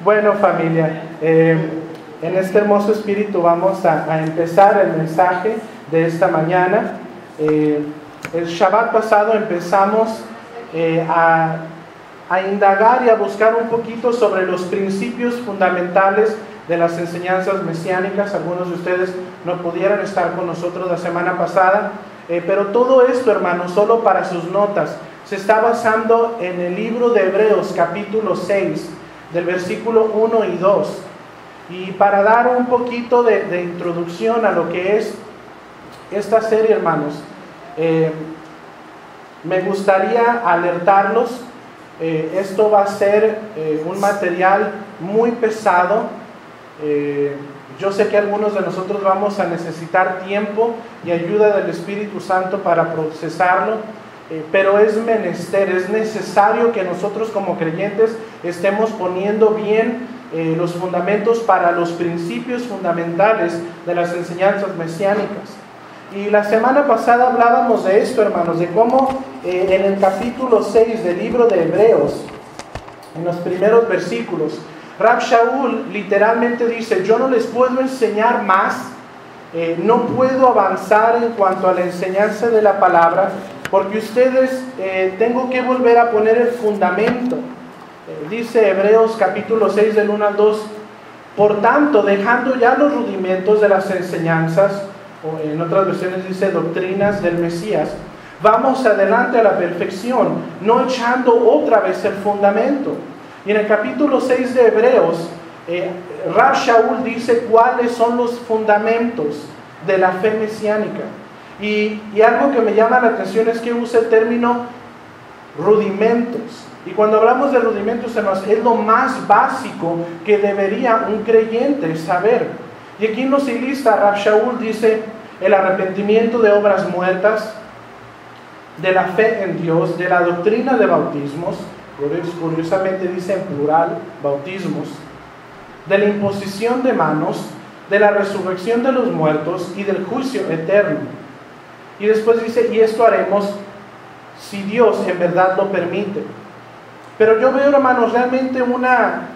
Bueno, familia, en este hermoso espíritu vamos a empezar el mensaje de esta mañana. El Shabbat pasado empezamos a indagar y a buscar un poquito sobre los principios fundamentales de las enseñanzas mesiánicas. Algunos de ustedes no pudieron estar con nosotros la semana pasada, pero todo esto, hermanos, solo para sus notas, se está basando en el libro de Hebreos, capítulo 6, del versículo 1 y 2. Y para dar un poquito de introducción a lo que es esta serie, hermanos, me gustaría alertarlos. Esto va a ser un material muy pesado. Yo sé que algunos de nosotros vamos a necesitar tiempo y ayuda del Espíritu Santo para procesarlo, pero es menester, es necesario que nosotros como creyentes estemos poniendo bien los fundamentos para los principios fundamentales de las enseñanzas mesiánicas. Y la semana pasada hablábamos de esto, hermanos, de cómo en el capítulo 6 del libro de Hebreos, en los primeros versículos, Rab Shaul literalmente dice: yo no les puedo enseñar más, no puedo avanzar en cuanto a la enseñanza de la palabra, porque ustedes tengo que volver a poner el fundamento. Dice Hebreos capítulo 6 del 1 al 2: por tanto, dejando ya los rudimentos de las enseñanzas, o en otras versiones dice doctrinas del Mesías, vamos adelante a la perfección, no echando otra vez el fundamento. Y en el capítulo 6 de Hebreos, Rab Shaul dice cuáles son los fundamentos de la fe mesiánica. Y algo que me llama la atención es que usa el término rudimentos. Y cuando hablamos de rudimentos, hermanos, es lo más básico que debería un creyente saber. Y aquí nos illustra, Rab Shaul dice: el arrepentimiento de obras muertas, de la fe en Dios, de la doctrina de bautismos, curiosamente dice en plural, bautismos, de la imposición de manos, de la resurrección de los muertos y del juicio eterno. Y después dice: y esto haremos si Dios en verdad lo permite. Pero yo veo, hermanos, realmente una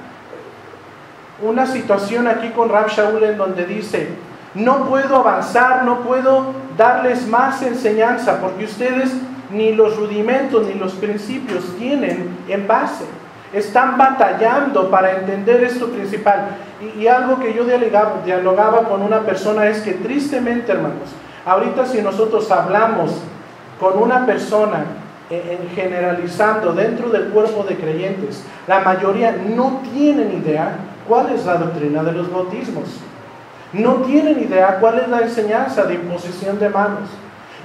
situación aquí con Rab Shaul en donde dice: no puedo avanzar, no puedo darles más enseñanza, porque ustedes ni los rudimentos ni los principios tienen en base. Están batallando para entender esto principal. Y algo que yo dialogaba con una persona es que tristemente, hermanos, ahorita si nosotros hablamos con una persona generalizando dentro del cuerpo de creyentes, la mayoría no tienen idea cuál es la doctrina de los bautismos. No tienen idea cuál es la enseñanza de imposición de manos.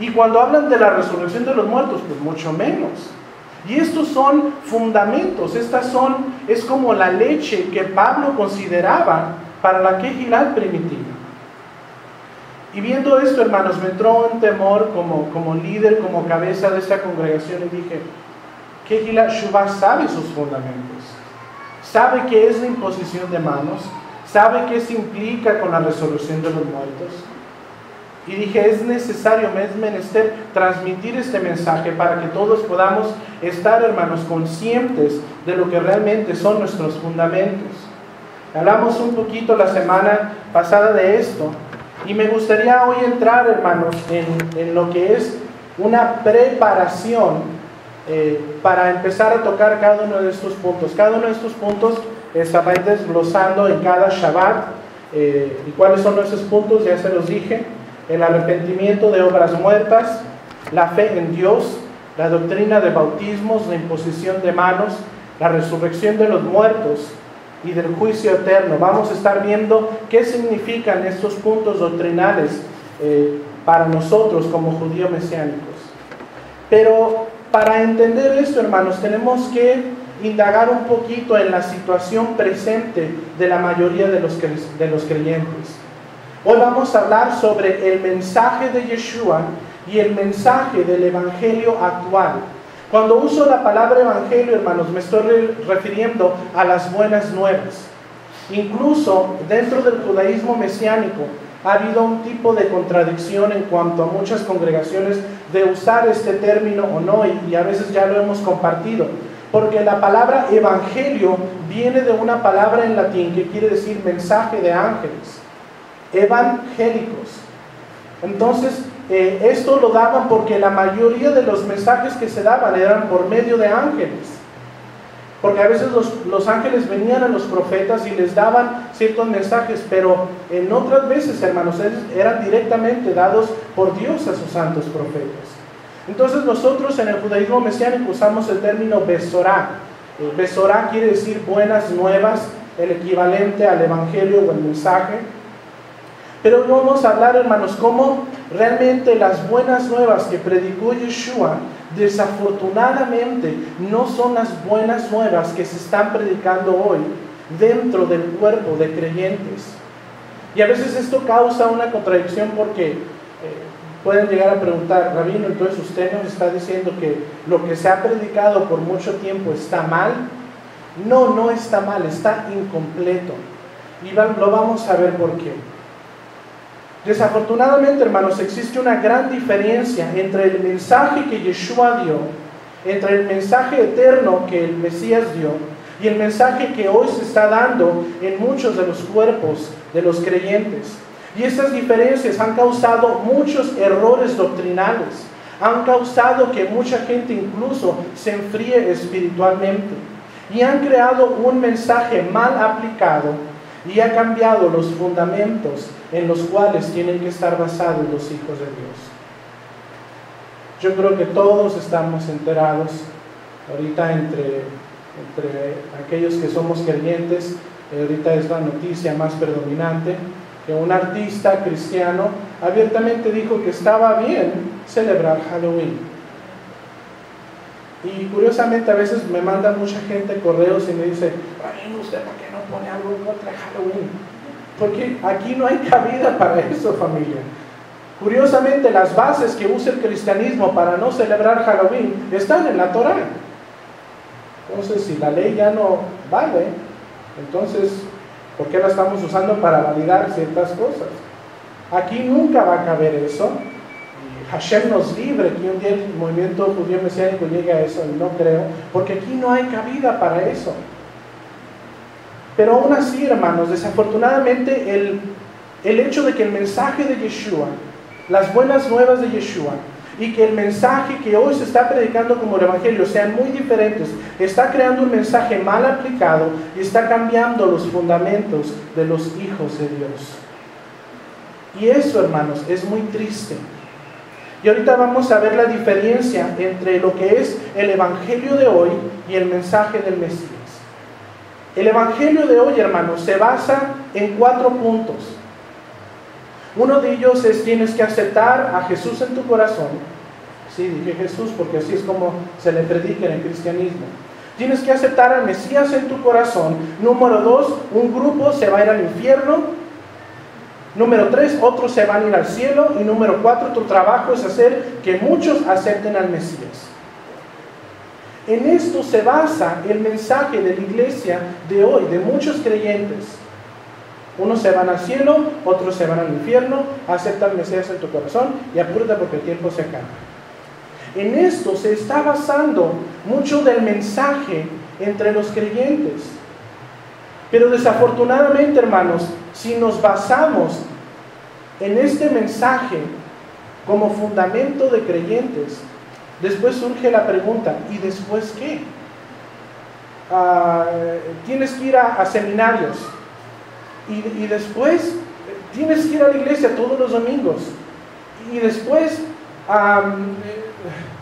Y cuando hablan de la resurrección de los muertos, pues mucho menos. Y estos son fundamentos, es como la leche que Pablo consideraba para la Kehilá primitiva. Y viendo esto, hermanos, me entró un temor como líder, como cabeza de esta congregación, y dije: Kehilá Shuvah sabe sus fundamentos, sabe qué es la imposición de manos, sabe qué se implica con la resurrección de los muertos. Y dije: es necesario, es menester transmitir este mensaje para que todos podamos estar, hermanos, conscientes de lo que realmente son nuestros fundamentos. Hablamos un poquito la semana pasada de esto, y me gustaría hoy entrar, hermanos, en lo que es una preparación para empezar a tocar cada uno de estos puntos. Cada uno de estos puntos se va a ir desglosando en cada Shabbat. ¿Y cuáles son esos puntos? Ya se los dije: el arrepentimiento de obras muertas, la fe en Dios, la doctrina de bautismos, la imposición de manos, la resurrección de los muertos y del juicio eterno. Vamos a estar viendo qué significan estos puntos doctrinales para nosotros como judíos mesiánicos. Pero para entender esto, hermanos, tenemos que indagar un poquito en la situación presente de la mayoría de los creyentes. Hoy vamos a hablar sobre el mensaje de Yeshua y el mensaje del evangelio actual. Cuando uso la palabra evangelio, hermanos, me estoy refiriendo a las buenas nuevas. Incluso dentro del judaísmo mesiánico ha habido un tipo de contradicción en cuanto a muchas congregaciones de usar este término o no, y a veces ya lo hemos compartido. Porque la palabra evangelio viene de una palabra en latín que quiere decir mensaje de ángeles. Evangélicos. Entonces, esto lo daban porque la mayoría de los mensajes que se daban eran por medio de ángeles. Porque a veces los ángeles venían a los profetas y les daban ciertos mensajes, pero en otras veces, hermanos, eran directamente dados por Dios a sus santos profetas. Entonces nosotros en el judaísmo mesiánico usamos el término Besorá. Besorá quiere decir buenas nuevas, el equivalente al evangelio o el mensaje. Pero vamos a hablar, hermanos, cómo realmente las buenas nuevas que predicó Yeshua, desafortunadamente, no son las buenas nuevas que se están predicando hoy dentro del cuerpo de creyentes. Y a veces esto causa una contradicción porque pueden llegar a preguntar, Rabino, entonces usted nos está diciendo que lo que se ha predicado por mucho tiempo está mal. No, no está mal, está incompleto. Y lo vamos a ver por qué. Desafortunadamente, hermanos, existe una gran diferencia entre el mensaje que Yeshua dio, entre el mensaje eterno que el Mesías dio, y el mensaje que hoy se está dando en muchos de los cuerpos de los creyentes. Y estas diferencias han causado muchos errores doctrinales, han causado que mucha gente incluso se enfríe espiritualmente, y han creado un mensaje mal aplicado y ha cambiado los fundamentos en los cuales tienen que estar basados los hijos de Dios. Yo creo que todos estamos enterados ahorita entre aquellos que somos creyentes, ahorita es la noticia más predominante, que un artista cristiano abiertamente dijo que estaba bien celebrar Halloween. Y curiosamente a veces me manda mucha gente correos y me dice, ay, ¿usted por qué no pone algo contra Halloween? Porque aquí no hay cabida para eso, familia. Curiosamente, las bases que usa el cristianismo para no celebrar Halloween están en la Torá. Entonces, si la ley ya no vale, entonces, ¿por qué la estamos usando para validar ciertas cosas? Aquí nunca va a caber eso. Hashem nos libre que un día el movimiento judío mesiánico llegue a eso, y no creo, porque aquí no hay cabida para eso. Pero aún así, hermanos, desafortunadamente el hecho de que el mensaje de Yeshua, las buenas nuevas de Yeshua, y que el mensaje que hoy se está predicando como el evangelio sean muy diferentes, está creando un mensaje mal aplicado y está cambiando los fundamentos de los hijos de Dios. Y eso, hermanos, es muy triste. Y ahorita vamos a ver la diferencia entre lo que es el evangelio de hoy y el mensaje del Mesías. El evangelio de hoy, hermanos, se basa en 4 puntos. Uno de ellos es: tienes que aceptar a Jesús en tu corazón. Sí, dije Jesús porque así es como se le predica en el cristianismo. Tienes que aceptar al Mesías en tu corazón. Número 2, un grupo se va a ir al infierno. Número 3, otros se van a ir al cielo. Y número 4, tu trabajo es hacer que muchos acepten al Mesías. En esto se basa el mensaje de la iglesia de hoy, de muchos creyentes. Unos se van al cielo, otros se van al infierno. Acepta al Mesías en tu corazón y apúrate porque el tiempo se acaba. En esto se está basando mucho del mensaje entre los creyentes. Pero desafortunadamente, hermanos, si nos basamos en este mensaje como fundamento de creyentes, después surge la pregunta, ¿y después qué? Tienes que ir a seminarios y después tienes que ir a la iglesia todos los domingos y después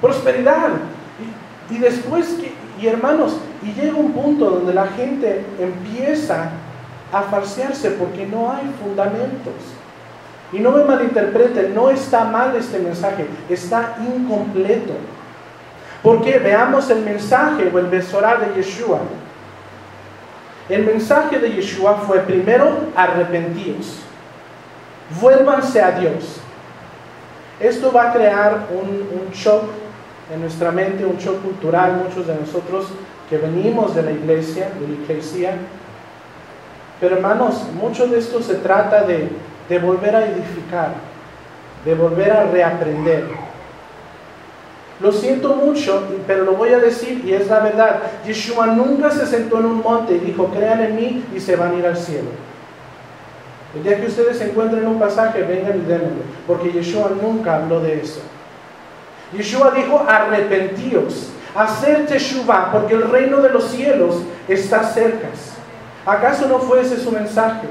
prosperidad y después y hermanos, y llega un punto donde la gente empieza a falsearse porque no hay fundamentos. Y no me malinterpreten, no está mal este mensaje, está incompleto. Porque veamos el mensaje o el Besorá de Yeshua. El mensaje de Yeshua fue: primero, arrepentíos, vuélvanse a Dios. Esto va a crear un shock en nuestra mente, un shock cultural. Muchos de nosotros que venimos de la iglesia, pero hermanos, mucho de esto se trata de volver a edificar, de volver a reaprender. Lo siento mucho, pero lo voy a decir y es la verdad. Yeshua nunca se sentó en un monte y dijo, crean en mí y se van a ir al cielo. El día que ustedes encuentren un pasaje, vengan y démenlo, porque Yeshua nunca habló de eso. Yeshua dijo, arrepentíos, hacer teshuvah, porque el reino de los cielos está cerca. ¿Acaso no fue ese su mensaje?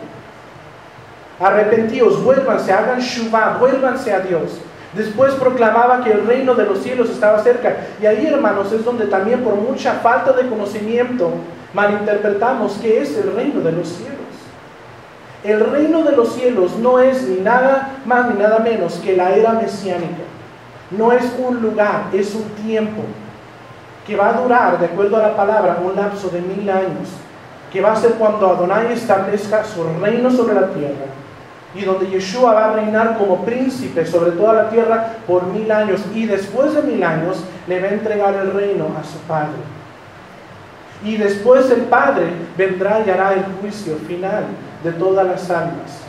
Arrepentíos, vuélvanse, hagan shuvah, vuélvanse a Dios. Después proclamaba que el reino de los cielos estaba cerca. Y ahí, hermanos, es donde también por mucha falta de conocimiento malinterpretamos qué es el reino de los cielos. El reino de los cielos no es ni nada más ni nada menos que la era mesiánica. No es un lugar, es un tiempo que va a durar, de acuerdo a la palabra, un lapso de 1000 años, que va a ser cuando Adonai establezca su reino sobre la tierra, y donde Yeshua va a reinar como príncipe sobre toda la tierra por 1000 años, y después de 1000 años le va a entregar el reino a su Padre. Y después el Padre vendrá y hará el juicio final de todas las almas.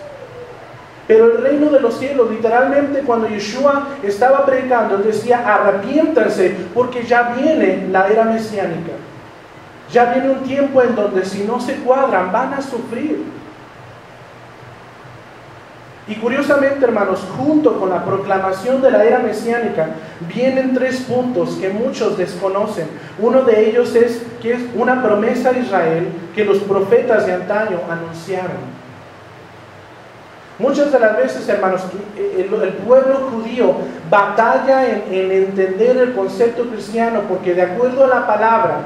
Pero el reino de los cielos, literalmente, cuando Yeshua estaba predicando, decía, arrepiéntanse, porque ya viene la era mesiánica. Ya viene un tiempo en donde si no se cuadran, van a sufrir. Y curiosamente, hermanos, junto con la proclamación de la era mesiánica, vienen 3 puntos que muchos desconocen. Uno de ellos es que es una promesa a Israel que los profetas de antaño anunciaron. Muchas de las veces, hermanos, el pueblo judío batalla en entender el concepto cristiano, porque de acuerdo a la palabra,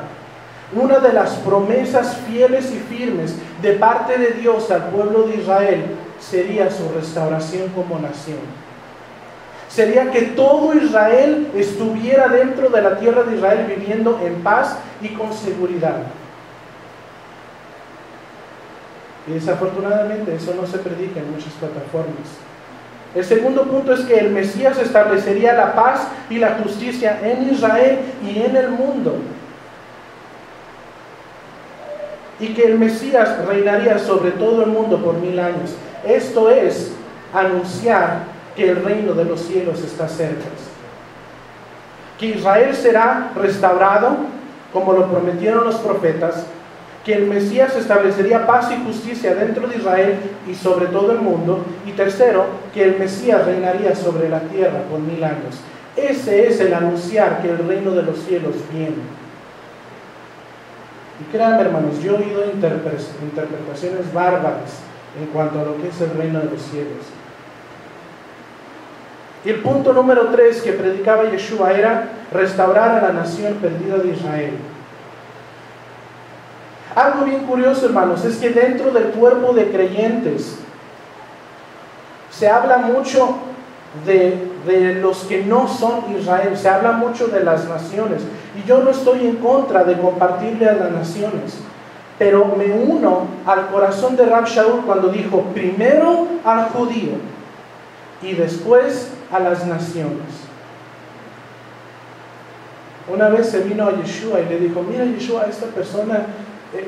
una de las promesas fieles y firmes de parte de Dios al pueblo de Israel sería su restauración como nación. Sería que todo Israel estuviera dentro de la tierra de Israel viviendo en paz y con seguridad. Y desafortunadamente eso no se predica en muchas plataformas. El segundo punto es que el Mesías establecería la paz y la justicia en Israel y en el mundo. Y que el Mesías reinaría sobre todo el mundo por 1000 años. Esto es anunciar que el reino de los cielos está cerca. Que Israel será restaurado, como lo prometieron los profetas. Que el Mesías establecería paz y justicia dentro de Israel y sobre todo el mundo. Y tercero, que el Mesías reinaría sobre la tierra por 1000 años. Ese es el anunciar que el reino de los cielos viene. Y créanme, hermanos, yo he oído interpretaciones bárbaras en cuanto a lo que es el reino de los cielos. Y el punto número 3 que predicaba Yeshua era restaurar a la nación perdida de Israel. Algo bien curioso, hermanos, es que dentro del cuerpo de creyentes se habla mucho de los que no son Israel, se habla mucho de las naciones. Y yo no estoy en contra de compartirle a las naciones, pero me uno al corazón de Rab Shaul cuando dijo primero al judío y después a las naciones. Una vez se vino a Yeshua y le dijo, mira Yeshua, esta persona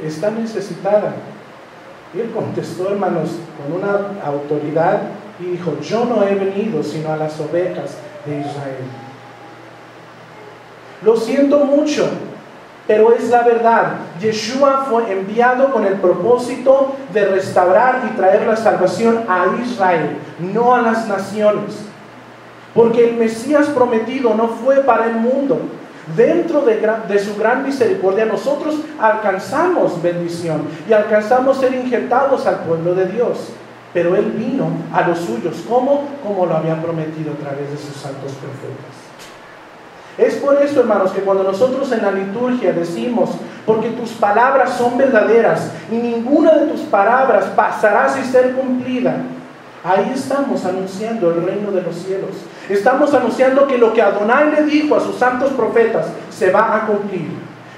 está necesitada. Y él contestó, hermanos, con una autoridad y dijo, yo no he venido sino a las ovejas de Israel. Lo siento mucho, pero es la verdad. Yeshua fue enviado con el propósito de restaurar y traer la salvación a Israel, no a las naciones. Porque el Mesías prometido no fue para el mundo. Dentro de su gran misericordia nosotros alcanzamos bendición y alcanzamos ser injertados al pueblo de Dios. Pero Él vino a los suyos. ¿Cómo? Como lo había prometido a través de sus santos profetas. Es por eso, hermanos, que cuando nosotros en la liturgia decimos, porque tus palabras son verdaderas y ninguna de tus palabras pasará sin ser cumplida, ahí estamos anunciando el reino de los cielos. Estamos anunciando que lo que Adonai le dijo a sus santos profetas se va a cumplir.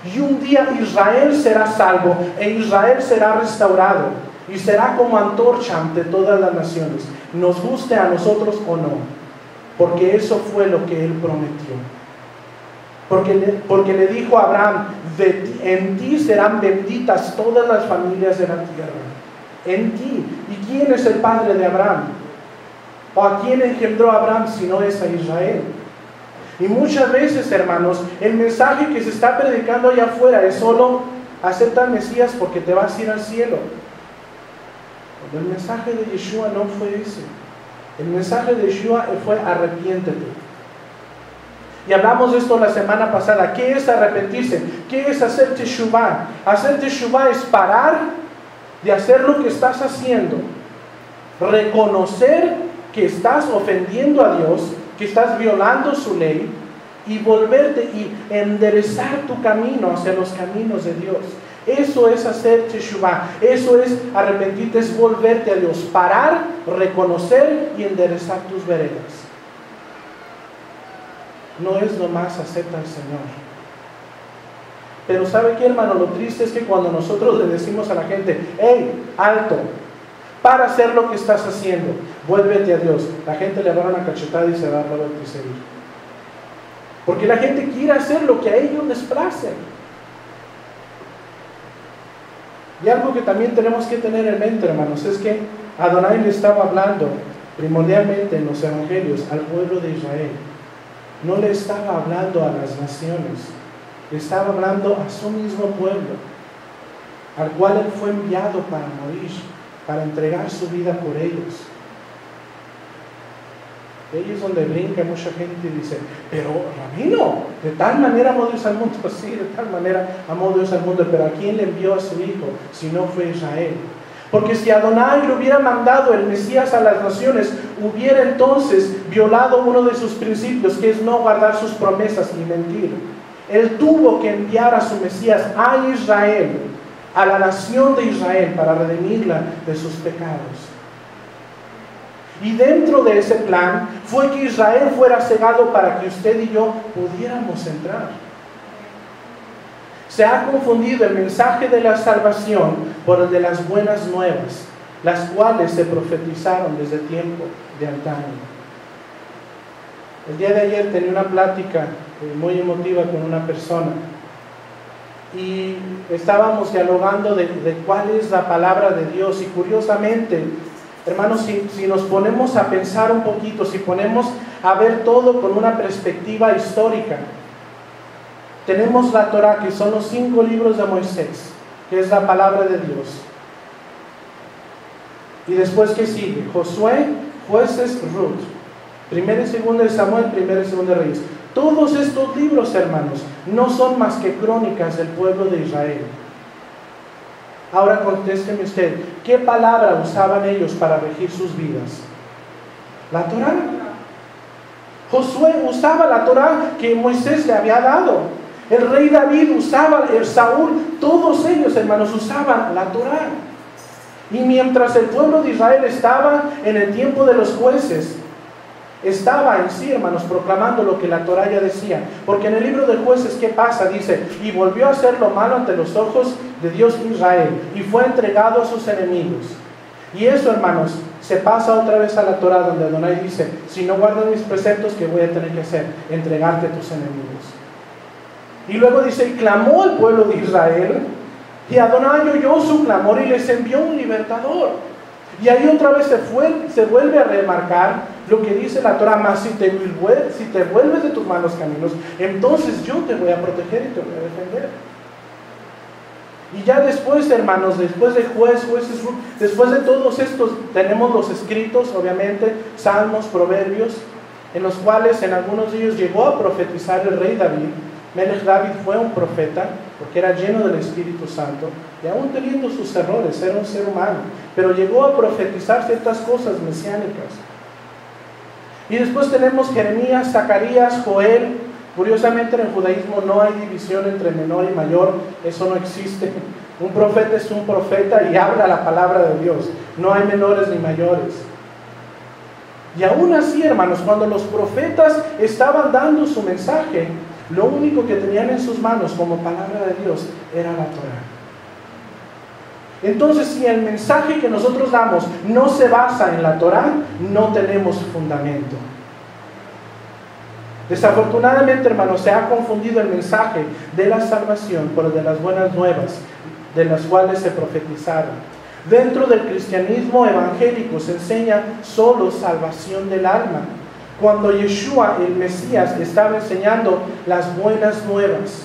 Y un día Israel será salvo e Israel será restaurado y será como antorcha ante todas las naciones, nos guste a nosotros o no, porque eso fue lo que Él prometió. Porque le dijo a Abraham, en ti serán benditas todas las familias de la tierra. En ti. ¿Y quién es el padre de Abraham? ¿O a quién engendró Abraham si no es a Israel? Y muchas veces, hermanos, el mensaje que se está predicando allá afuera es solo acepta al Mesías porque te vas a ir al cielo. Pero el mensaje de Yeshua no fue ese. El mensaje de Yeshua fue arrepiéntete. Y hablamos de esto la semana pasada. ¿Qué es arrepentirse? ¿Qué es hacer teshuvah? Hacer teshuvah es parar de hacer lo que estás haciendo, reconocer que estás ofendiendo a Dios, que estás violando su ley, y volverte y enderezar tu camino hacia los caminos de Dios. Eso es hacer teshuvah, eso es arrepentirte, es volverte a Dios, parar, reconocer y enderezar tus veredas. No es nomás acepta al Señor. Pero ¿sabe qué, hermano? Lo triste es que cuando nosotros le decimos a la gente, hey, alto, para hacer lo que estás haciendo, vuélvete a Dios, la gente le da una cachetada y se va a la bauticería. Porque la gente quiere hacer lo que a ellos les place. Y algo que también tenemos que tener en mente, hermanos, es que Adonai le estaba hablando primordialmente en los evangelios al pueblo de Israel. No le estaba hablando a las naciones, le estaba hablando a su mismo pueblo, al cual él fue enviado para morir, para entregar su vida por ellos. Ahí es donde brinca mucha gente y dice, pero Rabino, de tal manera amó Dios al mundo. Sí, de tal manera amó Dios al mundo, pero ¿a quién le envió a su Hijo si no fue Israel? Porque si Adonai le hubiera mandado el Mesías a las naciones, hubiera entonces violado uno de sus principios, que es no guardar sus promesas ni mentir. Él tuvo que enviar a su Mesías a Israel, a la nación de Israel, para redimirla de sus pecados. Y dentro de ese plan fue que Israel fuera cegado para que usted y yo pudiéramos entrar. Se ha confundido el mensaje de la salvación por el de las buenas nuevas, las cuales se profetizaron desde tiempo de antaño. El día de ayer tenía una plática muy emotiva con una persona y estábamos dialogando de cuál es la palabra de Dios. Y curiosamente, hermanos, si nos ponemos a pensar un poquito, si ponemos a ver todo con una perspectiva histórica, tenemos la Torah, que son los 5 libros de Moisés, que es la palabra de Dios. Y después, ¿qué sigue? Josué, Jueces, Ruth. 1 y 2 de Samuel, 1 y 2 de Reyes. Todos estos libros, hermanos, no son más que crónicas del pueblo de Israel. Ahora contésteme usted, ¿qué palabra usaban ellos para regir sus vidas? La Torah. Josué usaba la Torah que Moisés le había dado. El rey David usaba, el Saúl, todos ellos, hermanos, usaban la Torah. Y mientras el pueblo de Israel estaba en el tiempo de los jueces, estaba en sí, hermanos, proclamando lo que la Torah ya decía. Porque en el libro de Jueces, ¿qué pasa? Dice, y volvió a hacer lo malo ante los ojos de Dios Israel, y fue entregado a sus enemigos. Y eso, hermanos, se pasa otra vez a la Torah, donde Adonai dice, si no guardas mis preceptos, ¿qué voy a tener que hacer? Entregarte a tus enemigos. Y luego dice, y clamó el pueblo de Israel, y Adonai oyó su clamor y les envió un libertador. Y ahí otra vez se vuelve a remarcar lo que dice la Torah, más si te vuelves de tus malos caminos, entonces yo te voy a proteger y te voy a defender. Y ya después, hermanos, después de jueces, después de todos estos, tenemos los escritos, obviamente, salmos, proverbios, en los cuales en algunos de ellos llegó a profetizar el rey David. Melech David fue un profeta, porque era lleno del Espíritu Santo, y aún teniendo sus errores, era un ser humano, pero llegó a profetizar ciertas cosas mesiánicas. Y después tenemos Jeremías, Zacarías, Joel. Curiosamente, en el judaísmo no hay división entre menor y mayor, eso no existe. Un profeta es un profeta y habla la palabra de Dios, no hay menores ni mayores. Y aún así, hermanos, cuando los profetas estaban dando su mensaje, lo único que tenían en sus manos como palabra de Dios era la Torah. Entonces, si el mensaje que nosotros damos no se basa en la Torah, no tenemos fundamento. Desafortunadamente, hermanos, se ha confundido el mensaje de la salvación por el de las buenas nuevas, de las cuales se profetizaron. Dentro del cristianismo evangélico se enseña solo salvación del alma. Cuando Yeshua, el Mesías, estaba enseñando las buenas nuevas,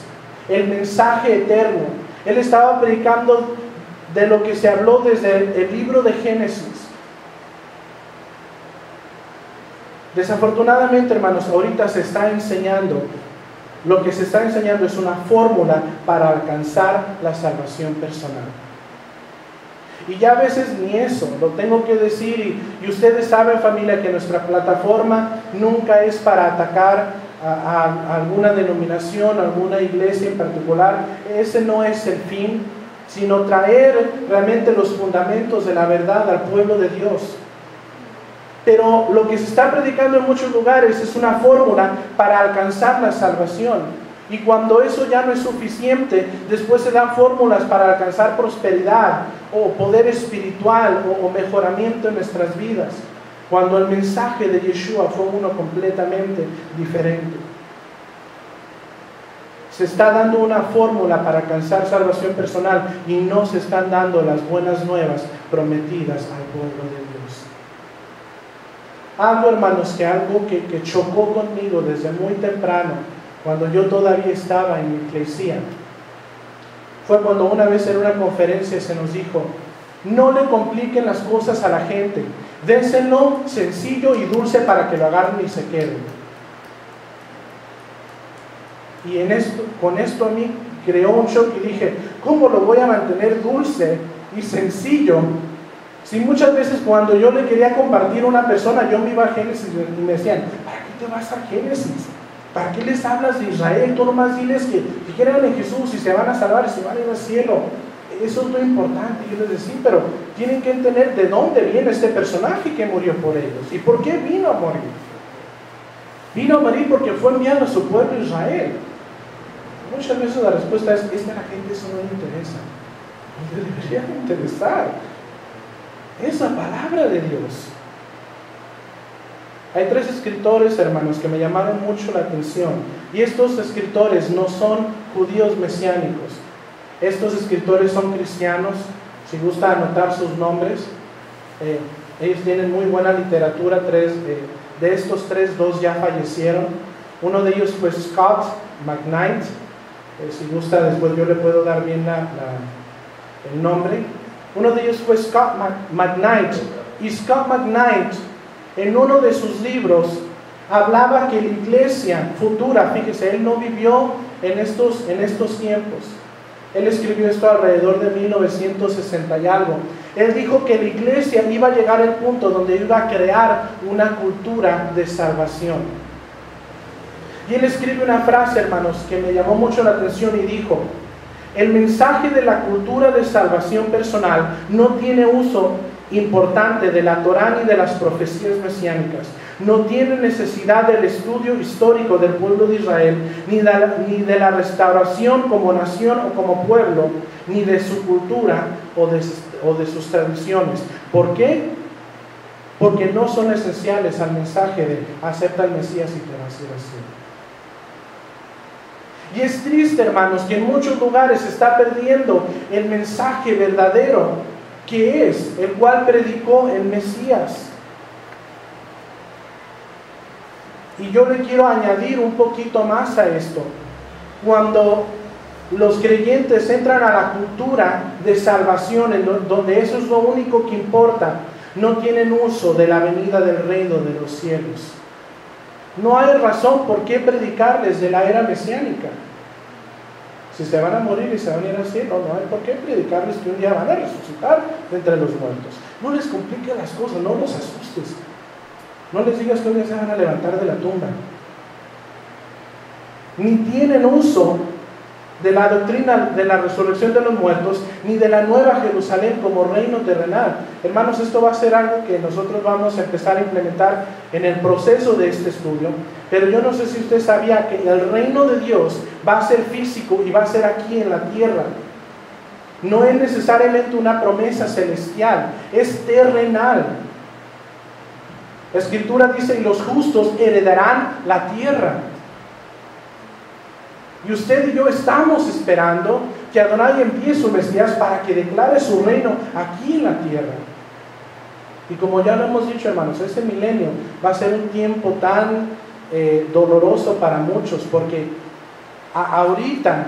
el mensaje eterno. Él estaba predicando de lo que se habló desde el libro de Génesis. Desafortunadamente, hermanos, ahorita se está enseñando, lo que se está enseñando es una fórmula para alcanzar la salvación personal. Y ya a veces ni eso, lo tengo que decir, y ustedes saben, familia, que nuestra plataforma nunca es para atacar a alguna denominación, a alguna iglesia en particular. Ese no es el fin, sino traer realmente los fundamentos de la verdad al pueblo de Dios. Pero lo que se está predicando en muchos lugares es una fórmula para alcanzar la salvación. Y cuando eso ya no es suficiente, después se dan fórmulas para alcanzar prosperidad o poder espiritual o mejoramiento en nuestras vidas, cuando el mensaje de Yeshua fue uno completamente diferente. Se está dando una fórmula para alcanzar salvación personal y no se están dando las buenas nuevas prometidas al pueblo de Dios. Algo, hermanos, que chocó conmigo desde muy temprano, cuando yo todavía estaba en mi iglesia, fue cuando una vez en una conferencia se nos dijo: no le compliquen las cosas a la gente, dénselo sencillo y dulce para que lo agarren y se queden. Y con esto a mí creó un shock y dije: ¿cómo lo voy a mantener dulce y sencillo? Si muchas veces cuando yo le quería compartir a una persona, yo me iba a Génesis y me decían: ¿para qué te vas a Génesis? ¿Para qué les hablas de Israel? Tú nomás diles que crean en Jesús y se van a salvar y se van a ir al cielo. Eso es lo importante. Yo les decía: pero tienen que entender de dónde viene este personaje que murió por ellos y por qué vino a morir. Vino a morir porque fue enviado a su pueblo Israel. Muchas veces la respuesta es: a la gente eso no le interesa. No le debería interesar. Es la palabra de Dios. Hay 3 escritores, hermanos, que me llamaron mucho la atención. Y estos escritores no son judíos mesiánicos. Estos escritores son cristianos. Si gusta anotar sus nombres, ellos tienen muy buena literatura. De estos 3, 2 ya fallecieron. Uno de ellos fue Scott McKnight. Si gusta, después yo le puedo dar bien el nombre. Uno de ellos fue Scott McKnight. Y Scott McKnight, en uno de sus libros, hablaba que la iglesia futura, fíjese, él no vivió en estos tiempos. Él escribió esto alrededor de 1960 y algo. Él dijo que la iglesia iba a llegar al punto donde iba a crear una cultura de salvación. Y él escribe una frase, hermanos, que me llamó mucho la atención y dijo: el mensaje de la cultura de salvación personal no tiene uso importante de la Torá ni de las profecías mesiánicas. No tiene necesidad del estudio histórico del pueblo de Israel, ni de la restauración como nación o como pueblo, ni de su cultura o de sus tradiciones. ¿Por qué? Porque no son esenciales al mensaje de acepta al Mesías y te vas a ir al cielo. Y es triste, hermanos, que en muchos lugares se está perdiendo el mensaje verdadero, que es el cual predicó el Mesías. Y yo le quiero añadir un poquito más a esto. Cuando los creyentes entran a la cultura de salvación, donde eso es lo único que importa, no tienen uso de la venida del reino de los cielos. No hay razón por qué predicarles de la era mesiánica. Si se van a morir y se van a ir al cielo, no hay por qué predicarles que un día van a resucitar de entre los muertos. No les compliques las cosas, no los asustes. No les digas que un día se van a levantar de la tumba. Ni tienen uso de la doctrina de la resurrección de los muertos, ni de la nueva Jerusalén como reino terrenal. Hermanos, esto va a ser algo que nosotros vamos a empezar a implementar en el proceso de este estudio. Pero yo no sé si usted sabía que el reino de Dios va a ser físico y va a ser aquí en la tierra. No es necesariamente una promesa celestial, es terrenal. La Escritura dice: y los justos heredarán la tierra. Y usted y yo estamos esperando que Adonai envíe su Mesías para que declare su reino aquí en la tierra. Y como ya lo hemos dicho, hermanos, ese milenio va a ser un tiempo tan doloroso para muchos, porque ahorita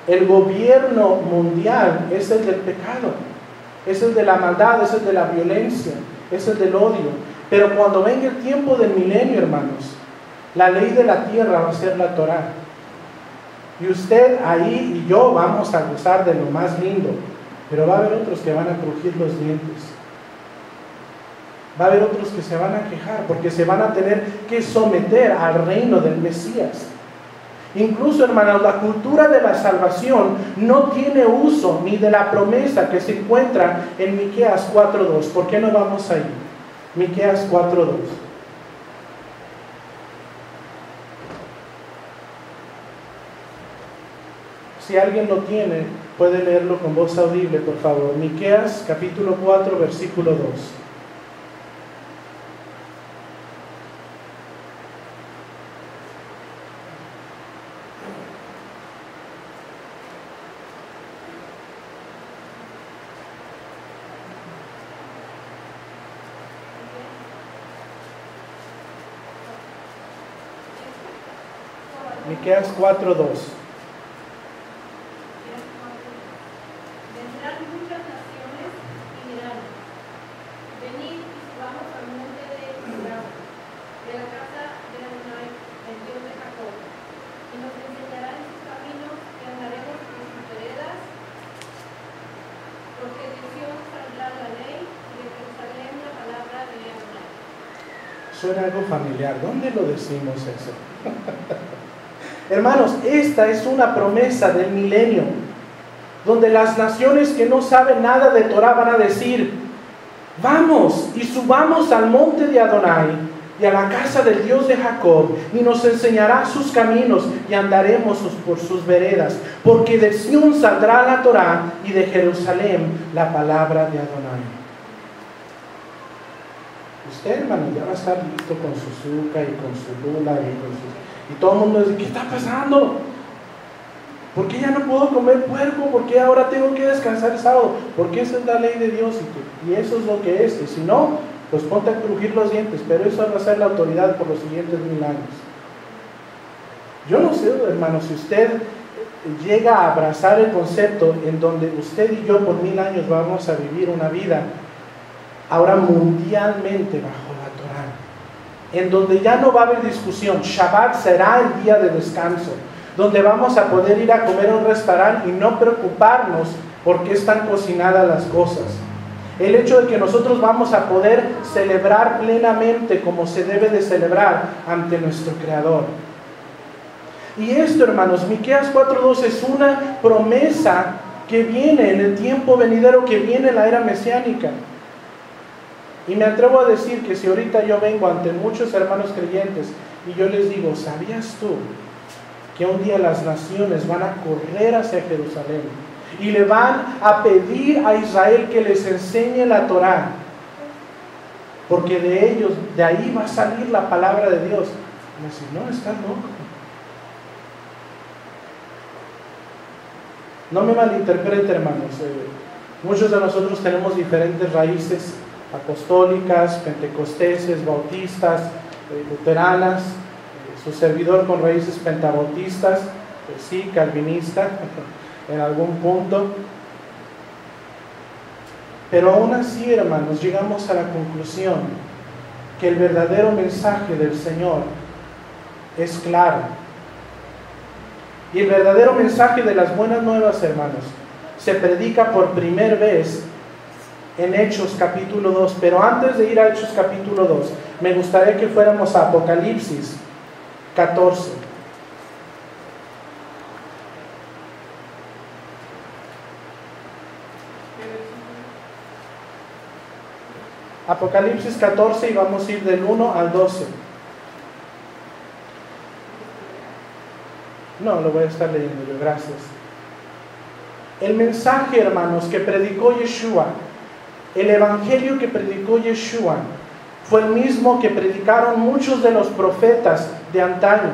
el gobierno mundial es el del pecado, es el de la maldad, es el de la violencia, es el del odio. Pero cuando venga el tiempo del milenio, hermanos, la ley de la tierra va a ser la Torá. Y usted ahí y yo vamos a gozar de lo más lindo, pero va a haber otros que van a crujir los dientes. Va a haber otros que se van a quejar porque se van a tener que someter al reino del Mesías. Incluso, hermanos, la cultura de la salvación no tiene uso ni de la promesa que se encuentra en Miqueas 4:2. ¿Por qué no vamos ahí? Miqueas 4:2. Si alguien lo tiene, puede leerlo con voz audible, por favor. Miqueas capítulo 4, versículo 2. Miqueas 4:2. Vendrán muchas naciones y dirán: venid y subamos al monte de Jehová, de la casa de Adonai, el Dios de Jacob, y nos enseñará en sus caminos y andaremos por sus veredas, porque de Sion saldrá la ley y de Jerusalén la palabra de Adonai. Suena algo familiar. ¿Dónde lo decimos eso? Hermanos, esta es una promesa del milenio, donde las naciones que no saben nada de Torah van a decir: vamos y subamos al monte de Adonai y a la casa del Dios de Jacob, y nos enseñará sus caminos y andaremos por sus veredas, porque de Sión saldrá la Torah y de Jerusalén la palabra de Adonai. Usted, hermano, ya va a estar listo con su azúcar y con su lula y todo el mundo dice: ¿qué está pasando? ¿Por qué ya no puedo comer puerco? ¿Por qué ahora tengo que descansar el sábado? Porque esa es la ley de Dios y eso es lo que es. Y si no, pues ponte a crujir los dientes, pero eso va a ser la autoridad por los siguientes 1000 años. Yo no sé, hermano, si usted llega a abrazar el concepto en donde usted y yo por 1000 años vamos a vivir una vida ahora mundialmente bajo la Torah, en donde ya no va a haber discusión. Shabbat será el día de descanso, donde vamos a poder ir a comer a un restaurante y no preocuparnos por qué están cocinadas las cosas. El hecho de que nosotros vamos a poder celebrar plenamente como se debe de celebrar ante nuestro Creador. Y esto, hermanos, Miqueas 4:2 es una promesa que viene en el tiempo venidero, que viene en la era mesiánica. Y me atrevo a decir que si ahorita yo vengo ante muchos hermanos creyentes y yo les digo: ¿sabías tú que un día las naciones van a correr hacia Jerusalén y le van a pedir a Israel que les enseñe la Torá? Porque de ahí va a salir la palabra de Dios. Y me dicen: no, estás loco. No me malinterprete, hermanos. Muchos de nosotros tenemos diferentes raíces apostólicas, pentecosteses, bautistas, luteranas, su servidor con raíces pentabautistas, sí, calvinista en algún punto. Pero aún así, hermanos, llegamos a la conclusión que el verdadero mensaje del Señor es claro. Y el verdadero mensaje de las buenas nuevas, hermanos, se predica por primera vez en Hechos capítulo 2. Pero antes de ir a Hechos capítulo 2, me gustaría que fuéramos a Apocalipsis 14. Apocalipsis 14, y vamos a ir del 1 al 12. No, lo voy a estar leyendo yo, gracias. El mensaje, hermanos, que predicó Yeshua, el evangelio que predicó Yeshua, fue el mismo que predicaron muchos de los profetas de antaño.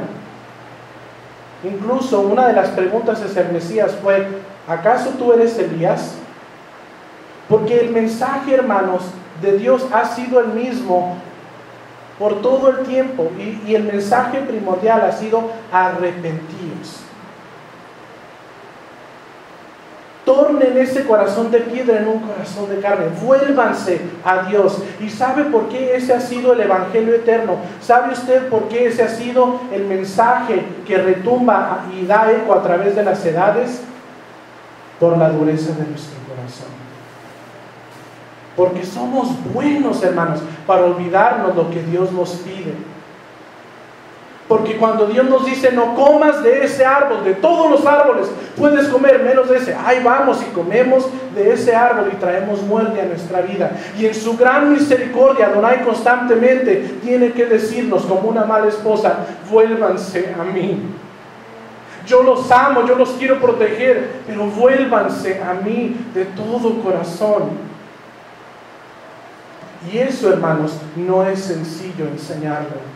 Incluso una de las preguntas hacia el Mesías fue: ¿acaso tú eres Elías? Porque el mensaje, hermanos, de Dios ha sido el mismo por todo el tiempo. Y el mensaje primordial ha sido arrepentíos. Tornen ese corazón de piedra en un corazón de carne. Vuélvanse a Dios. ¿Y sabe por qué ese ha sido el Evangelio eterno? ¿Sabe usted por qué ese ha sido el mensaje que retumba y da eco a través de las edades? Por la dureza de nuestro corazón. Porque somos buenos, hermanos, para olvidarnos lo que Dios nos pide. Porque cuando Dios nos dice, no comas de ese árbol, de todos los árboles, puedes comer menos de ese. Ahí vamos y comemos de ese árbol y traemos muerte a nuestra vida. Y en su gran misericordia, Adonai constantemente tiene que decirnos, como una mala esposa, vuélvanse a mí. Yo los amo, yo los quiero proteger, pero vuélvanse a mí de todo corazón. Y eso, hermanos, no es sencillo enseñarlo.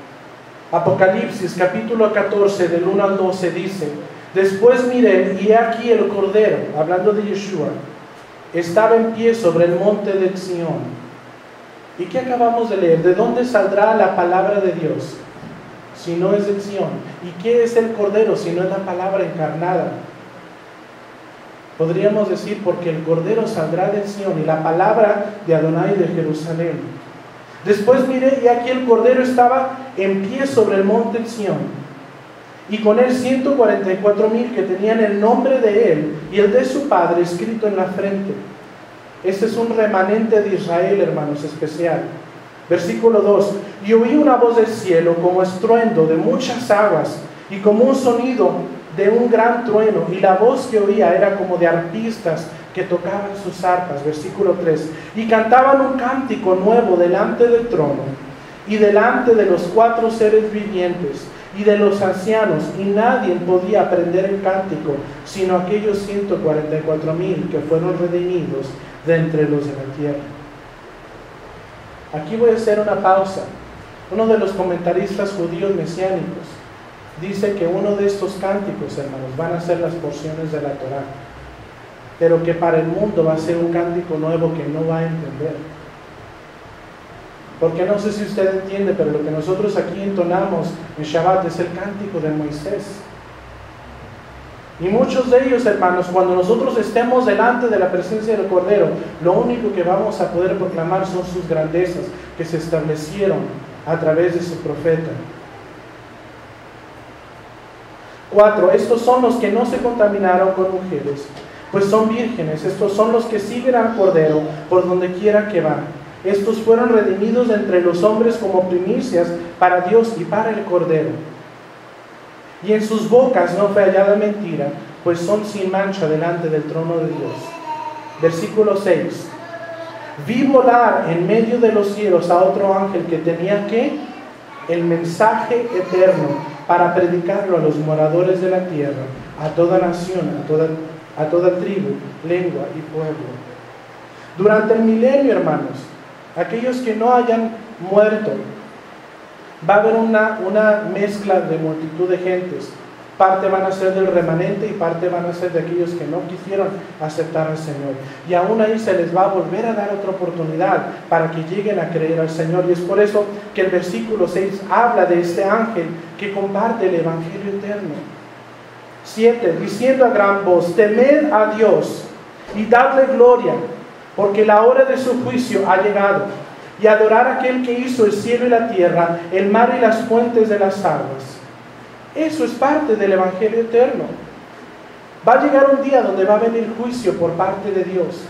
Apocalipsis capítulo 14 del 1 al 12 dice: después miré y he aquí el Cordero, hablando de Yeshua, estaba en pie sobre el monte de Sión. ¿Y qué acabamos de leer? ¿De dónde saldrá la palabra de Dios si no es de Sión? ¿Y qué es el Cordero si no es la palabra encarnada? Podríamos decir, porque el Cordero saldrá de Sión y la palabra de Adonai de Jerusalén. Después miré y aquí el Cordero estaba en pie sobre el monte Sión, y con él 144,000 que tenían el nombre de él y el de su padre escrito en la frente. Este es un remanente de Israel, hermanos, especial. Versículo 2: y oí una voz del cielo como estruendo de muchas aguas y como un sonido de un gran trueno, y la voz que oía era como de arpistas que tocaban sus arpas. Versículo 3: y cantaban un cántico nuevo delante del trono y delante de los 4 seres vivientes y de los ancianos, y nadie podía aprender el cántico sino aquellos 144,000 que fueron redimidos de entre los de la tierra. Aquí voy a hacer una pausa. Uno de los comentaristas judíos mesiánicos dice que uno de estos cánticos, hermanos, van a ser las porciones de la Torá, pero que para el mundo va a ser un cántico nuevo que no va a entender. Porque no sé si usted entiende, pero lo que nosotros aquí entonamos en Shabbat es el cántico de Moisés. Y muchos de ellos, hermanos, cuando nosotros estemos delante de la presencia del Cordero, lo único que vamos a poder proclamar son sus grandezas que se establecieron a través de su profeta. 4. Estos son los que no se contaminaron con mujeres, pues son vírgenes. Estos son los que siguen al Cordero por donde quiera que va. Estos fueron redimidos de entre los hombres como primicias para Dios y para el Cordero. Y en sus bocas no fue hallada mentira, pues son sin mancha delante del trono de Dios. Versículo 6. Vi volar en medio de los cielos a otro ángel que tenía ¿qué? El mensaje eterno para predicarlo a los moradores de la tierra, a toda nación, a toda tribu, lengua y pueblo. Durante el milenio, hermanos, aquellos que no hayan muerto, va a haber una mezcla de multitud de gentes. Parte van a ser del remanente y parte van a ser de aquellos que no quisieron aceptar al Señor. Y aún ahí se les va a volver a dar otra oportunidad para que lleguen a creer al Señor. Y es por eso que el versículo 6 habla de este ángel que comparte el Evangelio eterno. 7. Diciendo a gran voz: temed a Dios y dadle gloria, porque la hora de su juicio ha llegado. Y adorar a aquel que hizo el cielo y la tierra, el mar y las fuentes de las aguas. Eso es parte del Evangelio eterno. Va a llegar un día donde va a venir juicio por parte de Dios,